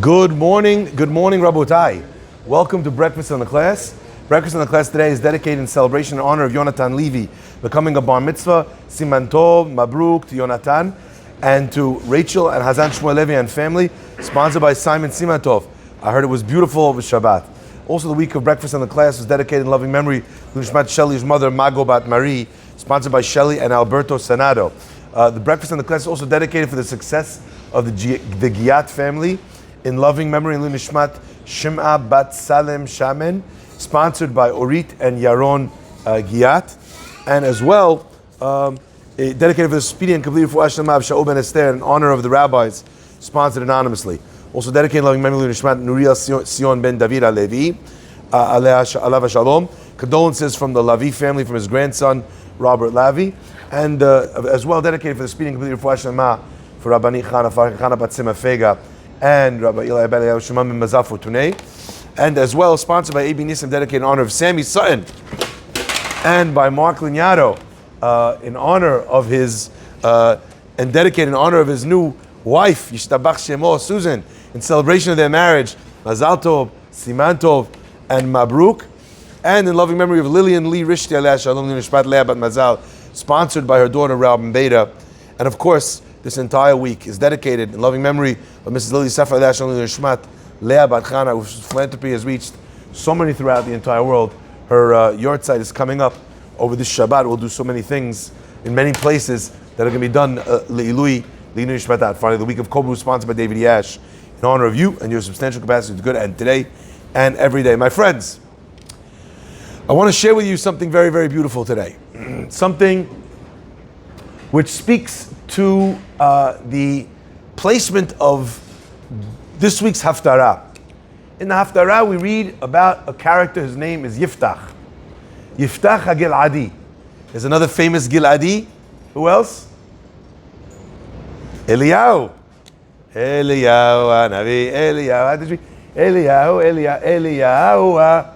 Good morning, Rabotai. Welcome to Breakfast in the Class. Breakfast in the Class today is dedicated in celebration in honor of Yonatan Levi becoming a bar mitzvah, Siman Tov, Mabruk to Yonatan, and to Rachel and Hazan Shmuel Levi and family, sponsored by Simon Siman Tov. I heard it was beautiful over Shabbat. Also, the week of Breakfast in the Class is dedicated in loving memory to Nishmat Shelley's mother, Mago Bat Marie, sponsored by Shelley and Alberto Senado. The Breakfast in the Class is also dedicated for the success of the Giat family in loving memory in Nishmat Shim'a Bat Salem Shamen, sponsored by Orit and Yaron Giat, and as well dedicated for the speedy and complete Refuah Shlema of Shaul Ben Esther in honor of the rabbis, sponsored anonymously. Also dedicated in loving memory in Nishmat Nuriel Sion Ben David Alevi, Alav Shalom. Condolences from the Lavi family from his grandson Robert Lavi, and as well dedicated for the speedy and complete Refuah Shlema for Rabbani Chana Bat Sima Fega and Rabbi Eli Abel Shemam Mazaf Tunei, and as well sponsored by A.B. Nissim, dedicated in honor of Sammy Sutton, and by Mark Lignato in honor of his and dedicated in honor of his new wife Yishtabach Shemo Susan, in celebration of their marriage, Mazal Tov, Siman Tov, and Mabruk, and in loving memory of Lillian Lee Rishti Aleh Shalom Nishpat Leah Bat Mazal, sponsored by her daughter Rabin Beta, and of course this entire week is dedicated in loving memory of Mrs. Lily Sefer Aleh Shalom Nishmat Leah Bat Chana, whose philanthropy has reached so many throughout the entire world. Her yard is coming up over this Shabbat. We'll do so many things in many places that are going to be done Le'ilui Le'inu Nishmatat. Finally, the week of Kobu, sponsored by David Yash, in honor of you and your substantial capacity to good, and today and every day. My friends, I want to share with you something very, very beautiful today. Something which speaks to the placement of this week's Haftarah. In the Haftarah, we read about a character, his name is Yiftach. Yiftach HaGil'adi. There's another famous Gil'adi. Who else? Eliyahu. Eliyahu, Navi, Eliyahu. Eliyahu,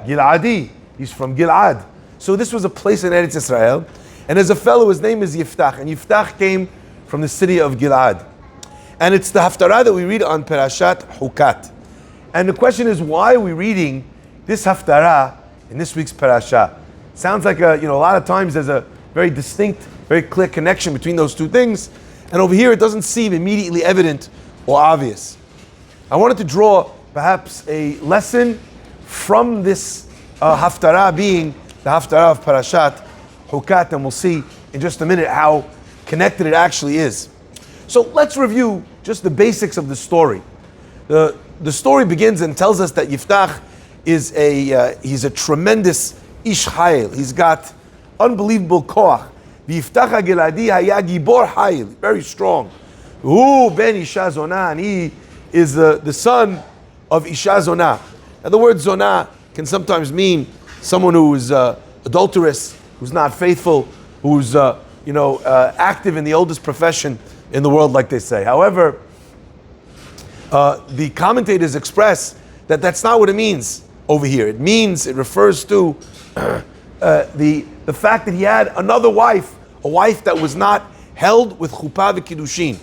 Gil'adi. He's from Gil'ad. So this was a place in Eretz Israel. And there's a fellow, his name is Yiftach. And Yiftach came from the city of Gil'ad. And it's the Haftarah that we read on Parshat Chukat. And the question is, why are we reading this Haftarah in this week's Parashah? Sounds like a lot of times there's a very distinct, very clear connection between those two things. And over here it doesn't seem immediately evident or obvious. I wanted to draw perhaps a lesson from this Haftarah being the Haftarah of Parashat Chukat, and we'll see in just a minute how connected it actually is. So let's review just the basics of the story. The story begins and tells us that Yiftach is he's a tremendous ish hayil. He's got unbelievable koach. Yiftach HaGiladi haya gibor hayil, very strong. Hu ben Isha Zonah, and he is the son of Isha Zonah. And the word Zonah can sometimes mean someone who is adulterous, who's not faithful, who's active in the oldest profession in the world, like they say. However, the commentators express that that's not what it means over here. It refers to the fact that he had another wife, a wife that was not held with chuppah v'kiddushin.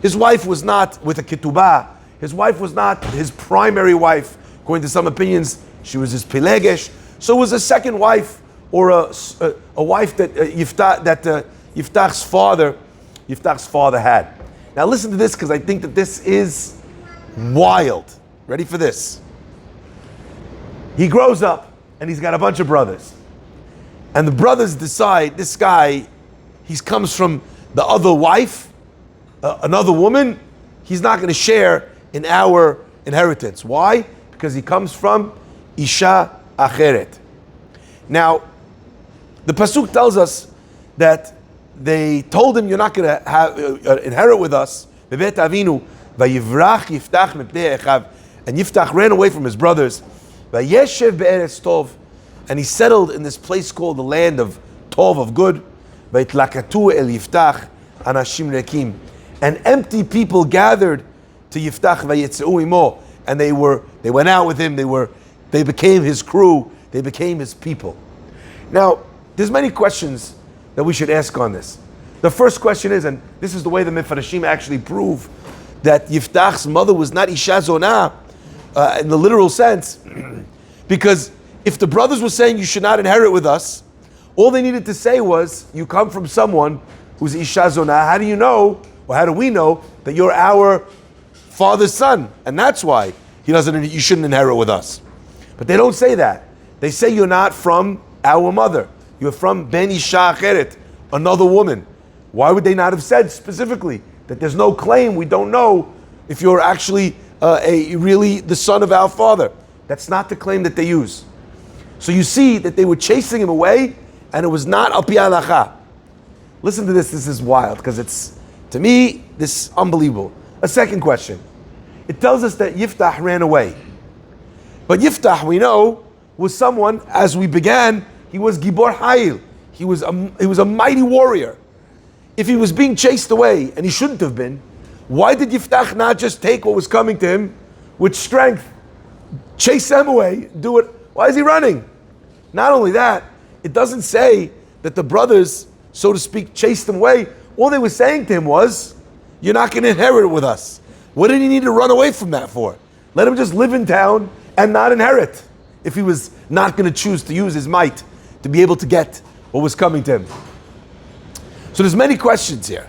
His wife was not with a ketubah. His wife was not his primary wife. According to some opinions, she was his pilegesh. So it was a second wife, or a wife that Yiftach's father had. Now listen to this, because I think that this is wild. Ready for this? He grows up and he's got a bunch of brothers. And the brothers decide, this guy, he comes from the other wife, another woman, he's not going to share in our inheritance. Why? Because he comes from Isha Acheret. Now, the Pasuk tells us that they told him, you're not going to have inherit with us. Bebet Avinu, vayivrach Yiftach mipnei echav. And Yiftach ran away from his brothers. Vayeshev be'eretz tov. And he settled in this place called the land of Tov, of good. Vayitlakatu el Yiftach anashim rekim. And empty people gathered to Yiftach vayetzeu imo. And they went out with him. They became his crew. They became his people. Now, there's many questions that we should ask on this. The first question is, and this is the way the Mefarashim actually prove that Yiftach's mother was not Isha Zonah in the literal sense, because if the brothers were saying you should not inherit with us, all they needed to say was, you come from someone who's Isha Zonah. How do you know, or how do we know, that you're our father's son? And that's why you shouldn't inherit with us. But they don't say that. They say you're not from our mother. You're from Ben Isha Acheret, another woman. Why would they not have said specifically that there's no claim, we don't know if you're actually really the son of our father? That's not the claim that they use. So you see that they were chasing him away, and it was not al pi halacha. Listen to this is wild, because it's, to me, this is unbelievable. A second question. It tells us that Yiftach ran away. But Yiftach, we know, was someone, as we began, he was Gibor Hayil. He was a mighty warrior. If he was being chased away, and he shouldn't have been, why did Yiftach not just take what was coming to him with strength, chase them away, do it? Why is he running? Not only that, it doesn't say that the brothers, so to speak, chased him away. All they were saying to him was, you're not going to inherit with us. What did he need to run away from that for? Let him just live in town and not inherit, if he was not going to choose to use his might to be able to get what was coming to him. So there's many questions here.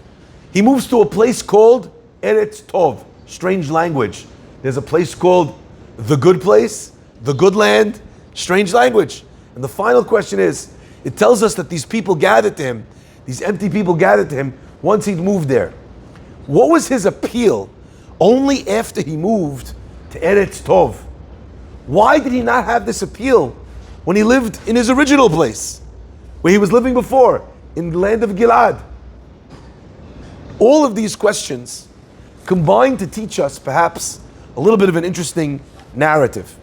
He moves to a place called Eretz Tov, strange language. There's a place called the good place, the good land, strange language. And the final question is, it tells us that these people gathered to him, these empty people gathered to him once he'd moved there. What was his appeal only after he moved to Eretz Tov? Why did he not have this appeal when he lived in his original place, where he was living before, in the land of Gilad? All of these questions combine to teach us perhaps a little bit of an interesting narrative.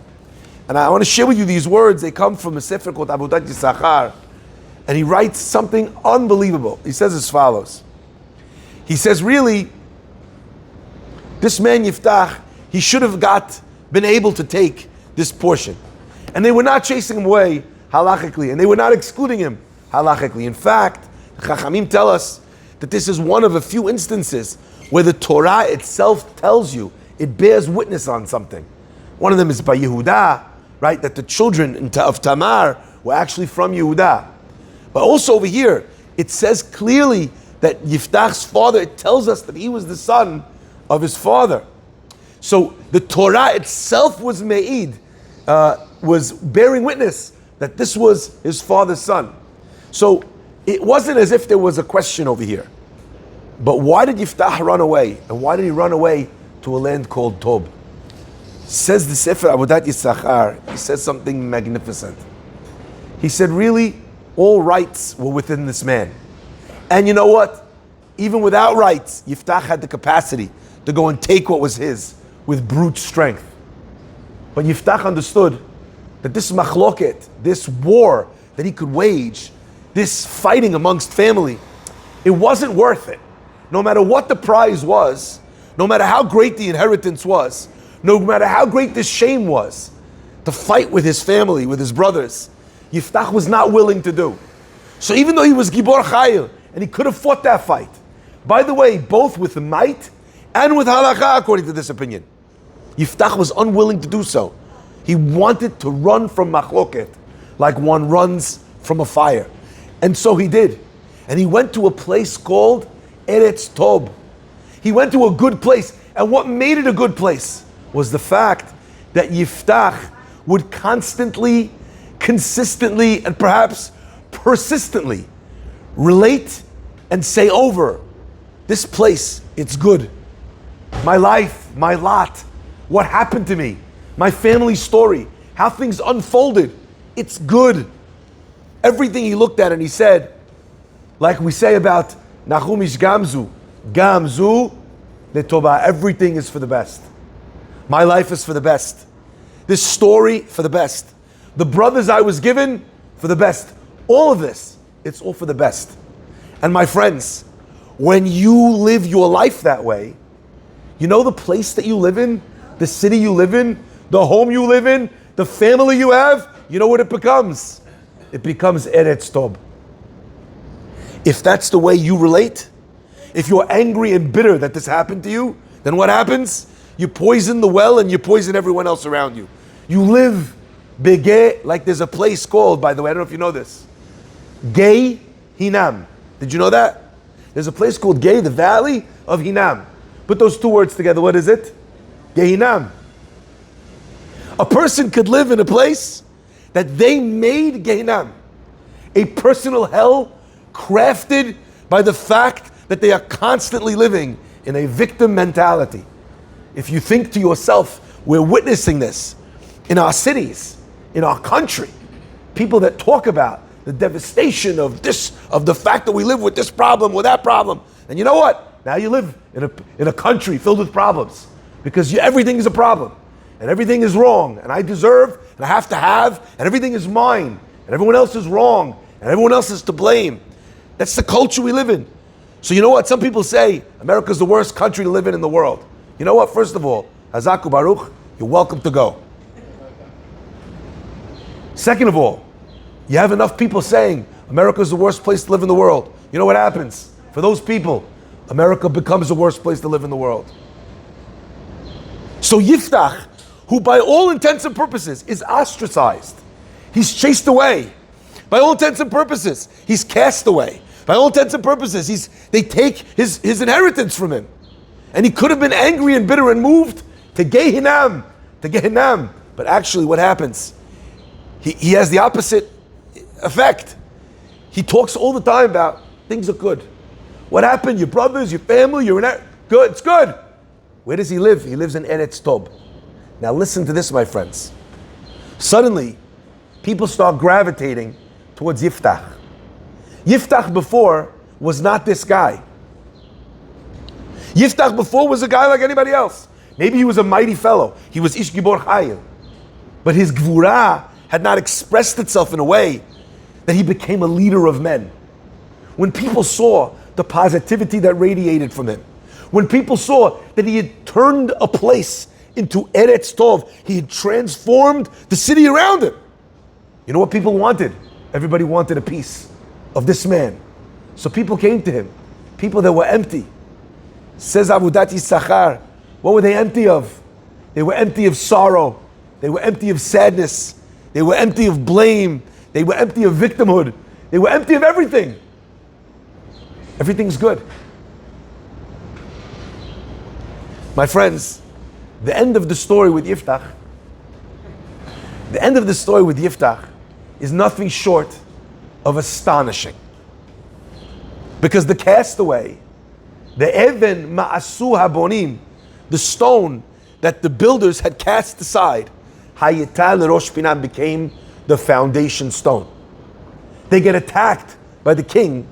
And I want to share with you these words. They come from a sefer called Avodat Yisachar, and he writes something unbelievable. He says as follows. He says, really, this man Yiftach, he should have been able to take this portion. And they were not chasing him away halachically, and they were not excluding him halachically. In fact, Chachamim tell us that this is one of a few instances where the Torah itself tells you, it bears witness on something. One of them is by Yehuda, right? That the children of Tamar were actually from Yehuda. But also over here, it says clearly that Yiftach's father, it tells us that he was the son of his father. So the Torah itself was me'id, was bearing witness that this was his father's son. So it wasn't as if there was a question over here. But why did Yiftach run away? And why did he run away to a land called Tob? Says the Sefer Avodat Yisachar, he says something magnificent. He said, really, all rights were within this man. And you know what? Even without rights, Yiftach had the capacity to go and take what was his with brute strength. But Yiftach understood that this machloket, this war that he could wage, this fighting amongst family, it wasn't worth it. No matter what the prize was, no matter how great the inheritance was, no matter how great this shame was, to fight with his family, with his brothers, Yiftach was not willing to do. So even though he was Gibor Chayil, and he could have fought that fight, by the way, both with might and with halakha, according to this opinion, Yiftach was unwilling to do so. He wanted to run from machloket, like one runs from a fire. And so he did. And he went to a place called Eretz Tob. He went to a good place. And what made it a good place was the fact that Yiftach would constantly, consistently, and perhaps persistently relate and say over, this place, it's good. My life, my lot, what happened to me, my family story, how things unfolded, it's good. Everything he looked at and he said, like we say about Nachumish Gamzu, Gamzu Letoba, everything is for the best. My life is for the best. This story for the best. The brothers I was given for the best. All of this, it's all for the best. And my friends, when you live your life that way, you know the place that you live in, the city you live in, the home you live in, the family you have, you know what it becomes? It becomes Eretz Tob. If that's the way you relate, if you're angry and bitter that this happened to you, then what happens? You poison the well and you poison everyone else around you. You live begeh, like there's a place called, by the way, I don't know if you know this, Gei Hinam. Did you know that? There's a place called Gei, the Valley of Hinam. Put those two words together, what is it? Gei Hinam. A person could live in a place that they made Gehinam, a personal hell crafted by the fact that they are constantly living in a victim mentality. If you think to yourself, we're witnessing this in our cities, in our country, people that talk about the devastation of this, of the fact that we live with this problem or that problem. And you know what? Now you live in a country filled with problems because everything is a problem and everything is wrong and I deserve and I have to have and everything is mine and everyone else is wrong and everyone else is to blame. That's the culture we live in. So you know what? Some people say America's the worst country to live in the world. You know what? First of all, Hazaku Baruch, you're welcome to go. Second of all, you have enough people saying America's the worst place to live in the world. You know what happens? For those people, America becomes the worst place to live in the world. So Yiftach, who by all intents and purposes is ostracized, he's chased away. By all intents and purposes, he's cast away. By all intents and purposes, they take his inheritance from him. And he could have been angry and bitter and moved to Gehinam, But actually what happens? He has the opposite effect. He talks all the time about things are good. What happened? Your brothers, your family, good, it's good. Where does he live? He lives in Eretz Tob. Now listen to this, my friends. Suddenly, people start gravitating towards Yiftach. Yiftach before was not this guy. Yiftach before was a guy like anybody else. Maybe he was a mighty fellow. He was Ish Gibor Chayil. But his Gvura had not expressed itself in a way that he became a leader of men. When people saw the positivity that radiated from him, when people saw that he had turned a place into Eretz Tov, he had transformed the city around him. You know what people wanted? Everybody wanted a piece of this man. So people came to him, people that were empty. Says Avudat Yisachar, what were they empty of? They were empty of sorrow. They were empty of sadness. They were empty of blame. They were empty of victimhood. They were empty of everything. Everything's good. My friends, the end of the story with Yiftach, is nothing short of astonishing. Because the castaway, the Even Ma'asu Habonim, the stone that the builders had cast aside, Hayita L'Rosh Pinam, became the foundation stone. They get attacked by the king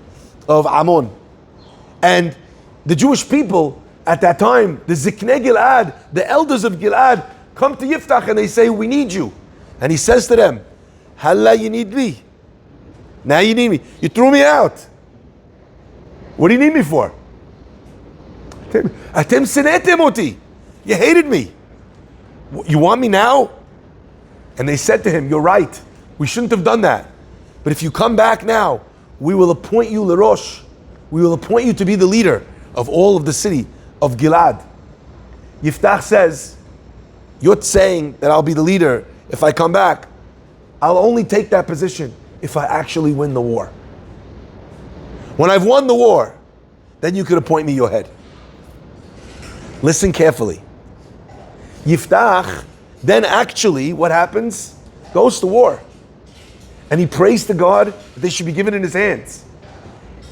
of Ammon. And the Jewish people at that time, the Ziknei Gilad, the elders of Gilad, come to Yiftach and they say, we need you. And he says to them, Halla, you need me. Now you need me. You threw me out. What do you need me for? Atem sinetem oti. You hated me. You want me now? And they said to him, you're right. We shouldn't have done that. But if you come back now, we will appoint you L'Rosh. We will appoint you to be the leader of all of the city of Gilad. Yiftach says, you're saying that I'll be the leader if I come back. I'll only take that position if I actually win the war. When I've won the war, then you could appoint me your head. Listen carefully. Yiftach, then actually, what happens? Goes to war. And he prays to God that they should be given in his hands.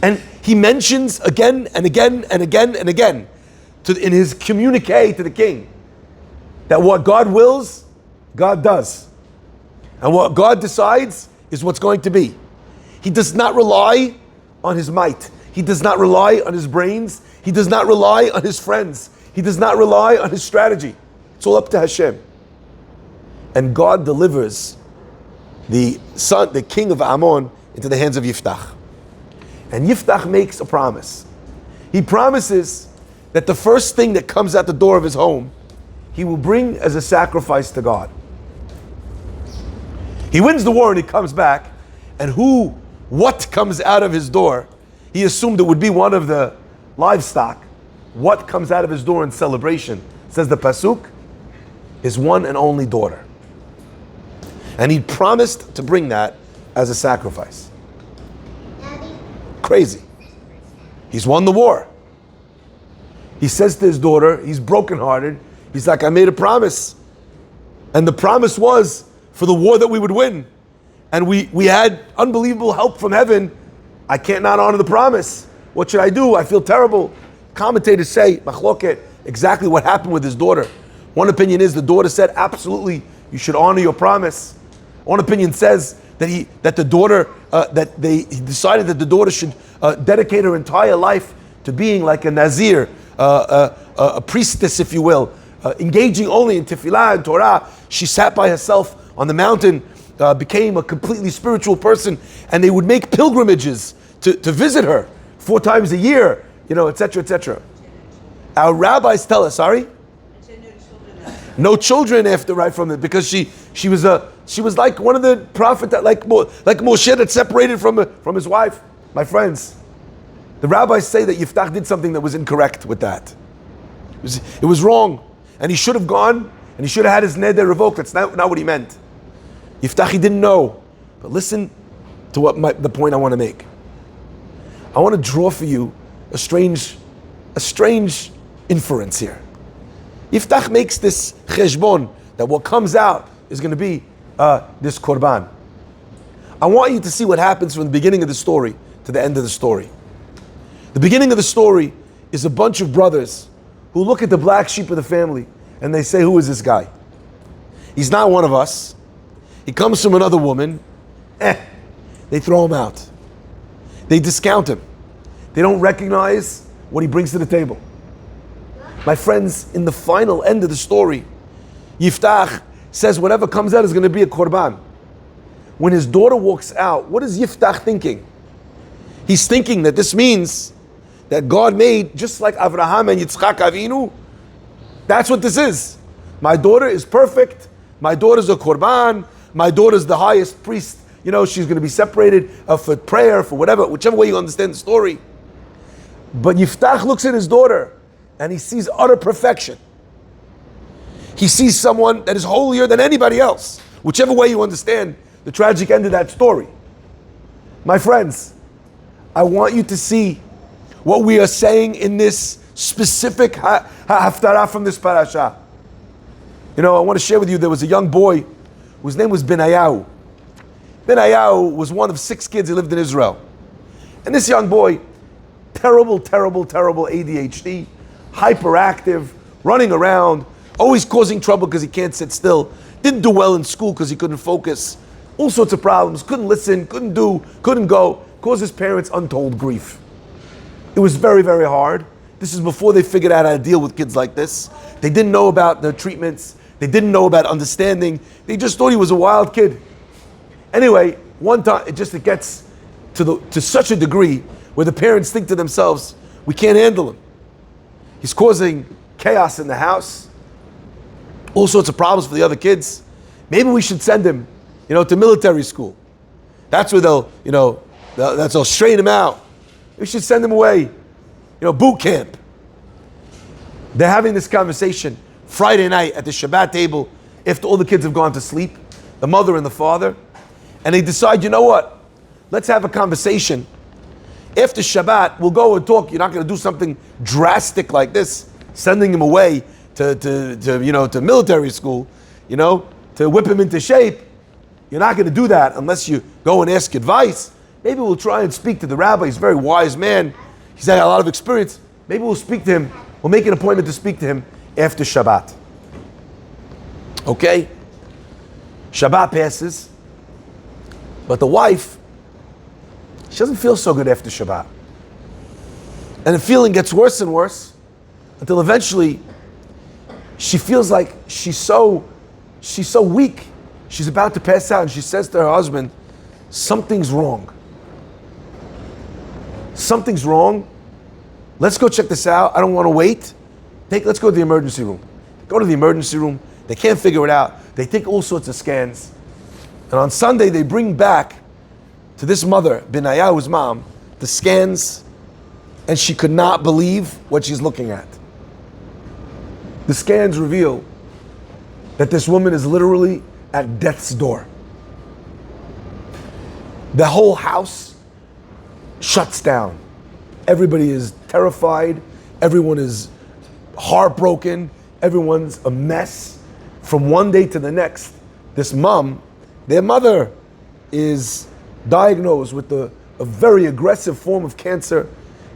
And he mentions again and again and again and again in his communique to the king that what God wills, God does. And what God decides is what's going to be. He does not rely on his might. He does not rely on his brains. He does not rely on his friends. He does not rely on his strategy. It's all up to Hashem. And God delivers the king of Ammon, into the hands of Yiftach. And Yiftach makes a promise. He promises that the first thing that comes out the door of his home, he will bring as a sacrifice to God. He wins the war and he comes back, and what comes out of his door, he assumed it would be one of the livestock, what comes out of his door in celebration, says the Pasuk, his one and only daughter. And he promised to bring that as a sacrifice. Crazy. He's won the war. He says to his daughter, he's brokenhearted. He's like, I made a promise. And the promise was for the war that we would win. And we had unbelievable help from heaven. I can't not honor the promise. What should I do? I feel terrible. Commentators say, machloket, exactly what happened with his daughter. One opinion is the daughter said, absolutely, you should honor your promise. One opinion says that he decided that the daughter should dedicate her entire life to being like a nazir, a priestess, if you will, engaging only in tefillah and Torah. She sat by herself on the mountain, became a completely spiritual person, and they would make pilgrimages to visit her 4 times a year, etc., etc. Our rabbis tell us, no children after, right from it, because she was like one of the prophets that like Moshe that separated from his wife. My friends, the rabbis say that Yiftach did something that was incorrect with that. It was wrong, and he should have gone and he should have had his neder revoked. That's not what he meant. Yiftach, he didn't know. But listen to the point I want to make. I want to draw for you a strange inference here. Yiftach makes this cheshbon that what comes out is going to be this korban. I want you to see what happens from the beginning of the story to the end of the story. The beginning of the story is a bunch of brothers who look at the black sheep of the family and they say, who is this guy? He's not one of us. He comes from another woman. They throw him out. They discount him. They don't recognize what he brings to the table. My friends, in the final end of the story, Yiftach says whatever comes out is going to be a korban. When his daughter walks out, what is Yiftach thinking? He's thinking that this means that God made, just like Avraham and Yitzchak Avinu, that's what this is. My daughter is perfect. My daughter's a korban. My daughter's the highest priest. She's going to be separated for prayer, for whichever way you understand the story. But Yiftach looks at his daughter and he sees utter perfection. He sees someone that is holier than anybody else, whichever way you understand the tragic end of that story. My friends, I want you to see what we are saying in this specific haftarah from this parasha. I want to share with you, there was a young boy whose name was Benayahu. Benayahu was one of 6 kids who lived in Israel. And this young boy, terrible ADHD, hyperactive, running around, always causing trouble because he can't sit still, didn't do well in school because he couldn't focus, all sorts of problems, couldn't listen, couldn't go, caused his parents untold grief. It was very, very hard. This is before they figured out how to deal with kids like this. They didn't know about the treatments. They didn't know about understanding. They just thought he was a wild kid. Anyway, one time, it gets to such a degree where the parents think to themselves, we can't handle him. He's causing chaos in the house, all sorts of problems for the other kids. Maybe we should send him, to military school. That's where they'll straighten him out. We should send him away, boot camp. They're having this conversation Friday night at the Shabbat table after all the kids have gone to sleep, the mother and the father, and they decide, let's have a conversation. After Shabbat, we'll go and talk. You're not going to do something drastic like this, sending him away to military school, to whip him into shape. You're not going to do that unless you go and ask advice. Maybe we'll try and speak to the rabbi. He's a very wise man. He's had a lot of experience. Maybe we'll speak to him. We'll make an appointment to speak to him after Shabbat. Okay? Shabbat passes, but the wife, she doesn't feel so good after Shabbat. And the feeling gets worse and worse until eventually she feels like she's so weak. She's about to pass out and she says to her husband, something's wrong. Something's wrong. Let's go check this out. I don't want to wait. Let's go to the emergency room. Go to the emergency room. They can't figure it out. They take all sorts of scans. And on Sunday, they bring back to this mother, Benayahu's mom, the scans. and she could not believe what she's looking at. The scans reveal that this woman is literally at death's door. The whole house shuts down. Everybody is terrified. Everyone is heartbroken. Everyone's a mess. From one day to the next, this mom, their mother, is diagnosed with a very aggressive form of cancer,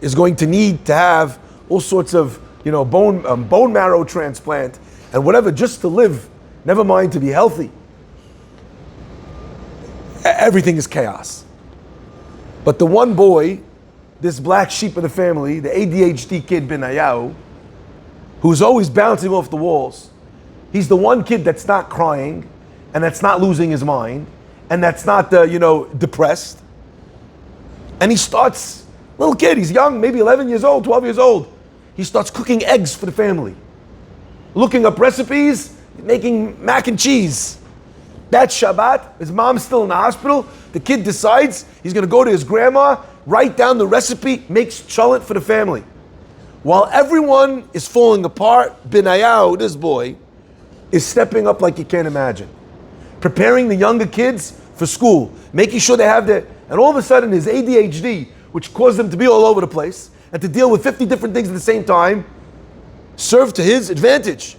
is going to need to have all sorts of bone marrow transplant and whatever just to live, never mind to be healthy. Everything is chaos. But the one boy, this black sheep of the family, the ADHD kid Benayahu, who's always bouncing off the walls, he's the one kid that's not crying and that's not losing his mind and that's not depressed. And he starts, little kid, he's young, maybe 11 years old, 12 years old. He starts cooking eggs for the family, looking up recipes, making mac and cheese. That Shabbat, his mom's still in the hospital. The kid decides he's going to go to his grandma, write down the recipe, makes cholent for the family. While everyone is falling apart, Benayahu, this boy, is stepping up like you can't imagine. Preparing the younger kids for school, making sure they have their, and all of a sudden his ADHD, which caused him to be all over the place and to deal with 50 different things at the same time, served to his advantage.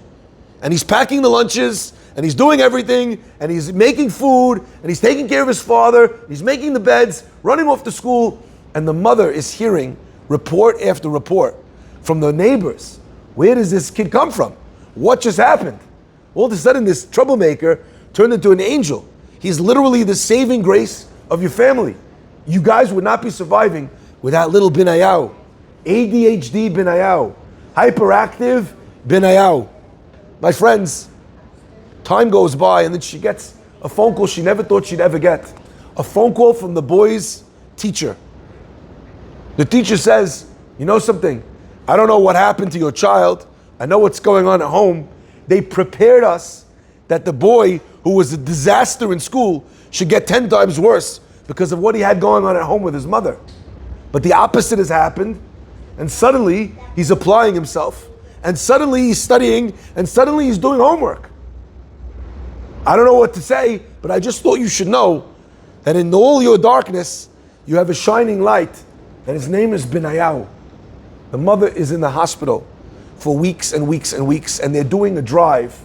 And he's packing the lunches, and he's doing everything, and he's making food, and he's taking care of his father, he's making the beds, running off to school, and the mother is hearing report after report from the neighbors. Where does this kid come from? What just happened? All of a sudden, this troublemaker turned into an angel. He's literally the saving grace of your family. You guys would not be surviving without little Benayahu. ADHD Benayahu. Hyperactive Benayahu. My friends, time goes by and then she gets a phone call she never thought she'd ever get. A phone call from the boy's teacher. The teacher says, you know something? I don't know what happened to your child. I know what's going on at home. They prepared us that the boy who was a disaster in school should get 10 times worse because of what he had going on at home with his mother. But the opposite has happened, and suddenly he's applying himself, and suddenly he's studying, and suddenly he's doing homework. I don't know what to say, but I just thought you should know that in all your darkness, you have a shining light, and his name is Benayahu. The mother is in the hospital for weeks and weeks and weeks, and they're doing a drive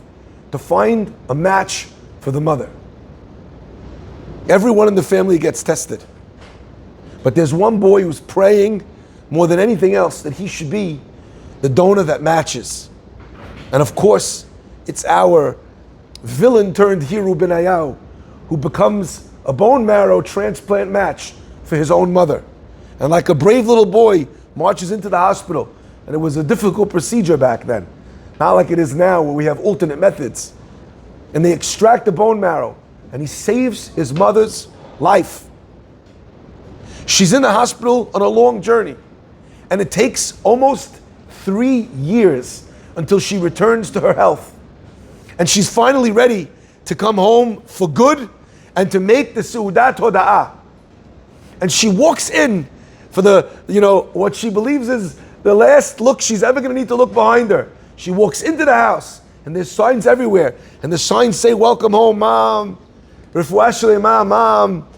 to find a match for the mother. Everyone in the family gets tested. But there's one boy who's praying more than anything else that he should be the donor that matches. And of course, it's our villain turned hero Benayahu, who becomes a bone marrow transplant match for his own mother. And like a brave little boy, marches into the hospital. And it was a difficult procedure back then. Not like it is now where we have alternate methods. And they extract the bone marrow. And he saves his mother's life. She's in the hospital on a long journey. And it takes almost 3 years until she returns to her health. And she's finally ready to come home for good and to make the Seudat Hoda'ah. And she walks in for the, what she believes is the last look she's ever going to need to look behind her. She walks into the house and there's signs everywhere. And the signs say, welcome home, Mom. Refuah Shlema, Mom.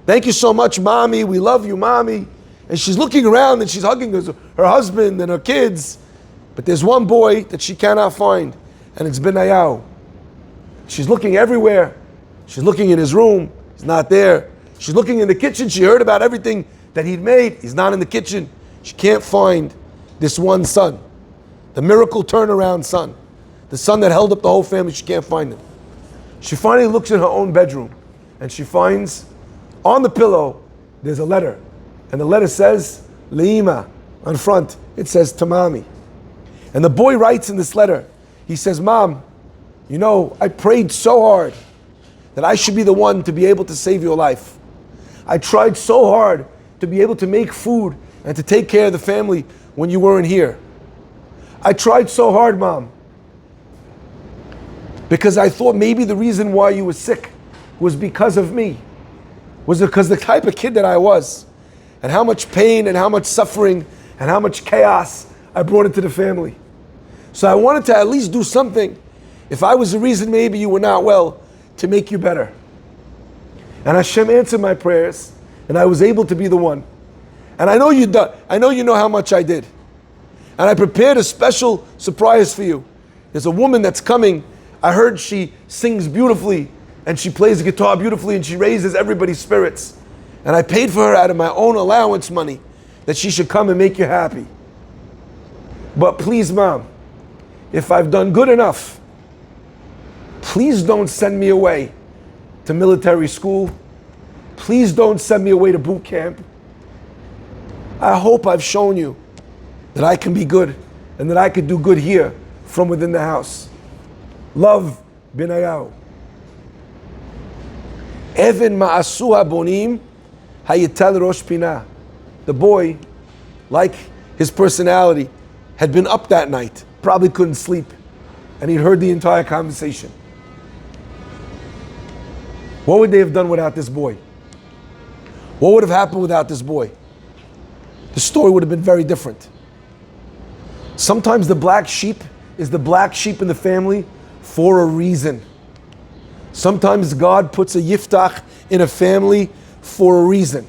Thank you so much, Mommy. We love you, Mommy. And she's looking around and she's hugging her husband and her kids. But there's one boy that she cannot find, and it's Benayahu. She's looking everywhere. She's looking in his room. He's not there. She's looking in the kitchen. She heard about everything that he'd made. He's not in the kitchen. She can't find this one son, the miracle turnaround son, the son that held up the whole family. She can't find him. She finally looks in her own bedroom, and she finds on the pillow, there's a letter. And the letter says, Le'ima, on front. It says, Tamami. And the boy writes in this letter, he says, Mom, I prayed so hard that I should be the one to be able to save your life. I tried so hard to be able to make food and to take care of the family when you weren't here. I tried so hard, Mom, because I thought maybe the reason why you were sick was because of me. Was because the type of kid that I was, and how much pain and how much suffering and how much chaos I brought into the family. So I wanted to at least do something, if I was the reason maybe you were not well, to make you better. And Hashem answered my prayers, and I was able to be the one. And I know you know how much I did. And I prepared a special surprise for you. There's a woman that's coming. I heard she sings beautifully, and she plays the guitar beautifully, and she raises everybody's spirits. And I paid for her out of my own allowance money, that she should come and make you happy. But please, Mom, if I've done good enough, please don't send me away to military school. Please don't send me away to boot camp. I hope I've shown you that I can be good and that I could do good here from within the house. Love, Binayahu. Even ma'asu habonim hayital rosh pinah. The boy, like his personality, had been up that night, probably couldn't sleep, and he'd heard the entire conversation. What would they have done without this boy? What would have happened without this boy? The story would have been very different. Sometimes the black sheep is the black sheep in the family for a reason. Sometimes God puts a yiftach in a family for a reason.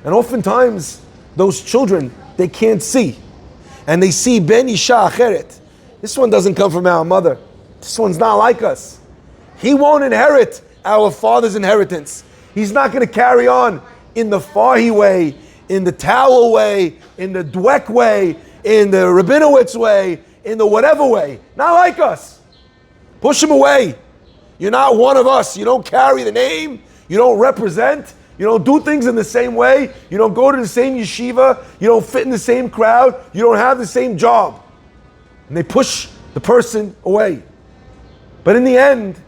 And oftentimes, those children, they can't see. And they see ben isha acheret. This one doesn't come from our mother. This one's not like us. He won't inherit our father's inheritance. He's not going to carry on in the Farhi way, in the Towel way, in the Dweck way, in the Rabinowitz way, in the whatever way. Not like us. Push him away. You're not one of us. You don't carry the name. You don't represent. You don't do things in the same way. You don't go to the same yeshiva. You don't fit in the same crowd. You don't have the same job. And they push the person away. But in the end,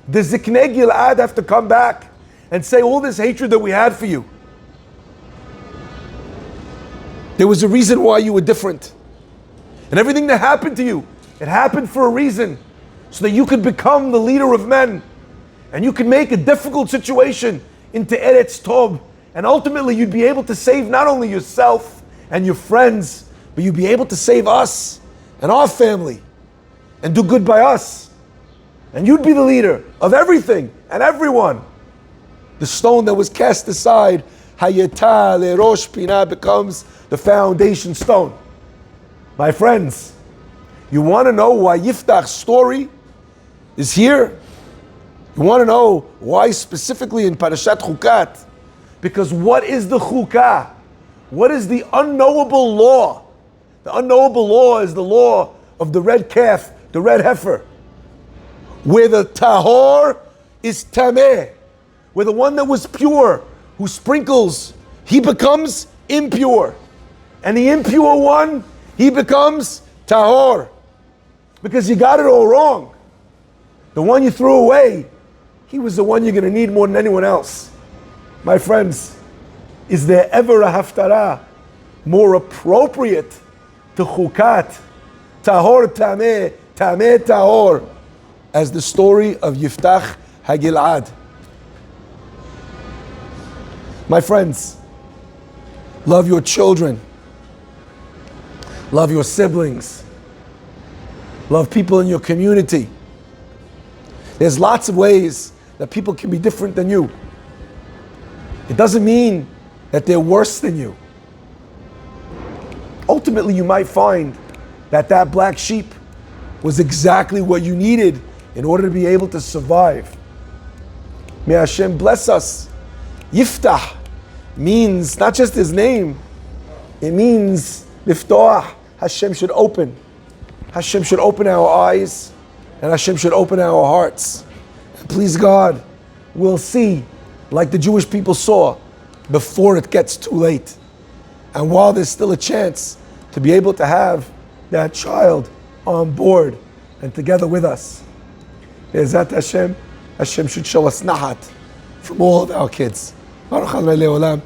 the Ziknei Gilad have to come back and say all this hatred that we had for you. There was a reason why you were different. And everything that happened to you, it happened for a reason. So that you could become the leader of men. And you could make a difficult situation into Eretz Tov. And ultimately you'd be able to save not only yourself and your friends, but you'd be able to save us and our family. And do good by us. And you'd be the leader of everything and everyone. The stone that was cast aside, Hayeta lerosh pinah, becomes the foundation stone. My friends, you want to know why Yiftach's story is here? You want to know why specifically in Parshat Chukat? Because what is the Chukah? What is the unknowable law? The unknowable law is the law of the red calf, the red heifer. Where the tahor is tameh. Where the one that was pure, who sprinkles, he becomes impure. And the impure one, he becomes tahor. Because you got it all wrong. The one you threw away, he was the one you're going to need more than anyone else. My friends, is there ever a haftarah more appropriate to Chukat, tahor tameh, tameh tahor, as the story of Yiftach HaGilad? My friends, love your children. Love your siblings. Love people in your community. There's lots of ways that people can be different than you. It doesn't mean that they're worse than you. Ultimately, you might find that that black sheep was exactly what you needed in order to be able to survive. May Hashem bless us. Yiftach means not just his name, it means Liftoah. Hashem should open. Hashem should open our eyes, and Hashem should open our hearts. And please God, we'll see, like the Jewish people saw, before it gets too late. And while there's still a chance to be able to have that child on board and together with us. Be'ezat Hashem, Hashem should show us nahat from all of our kids. Baruch Adonai Le'olam.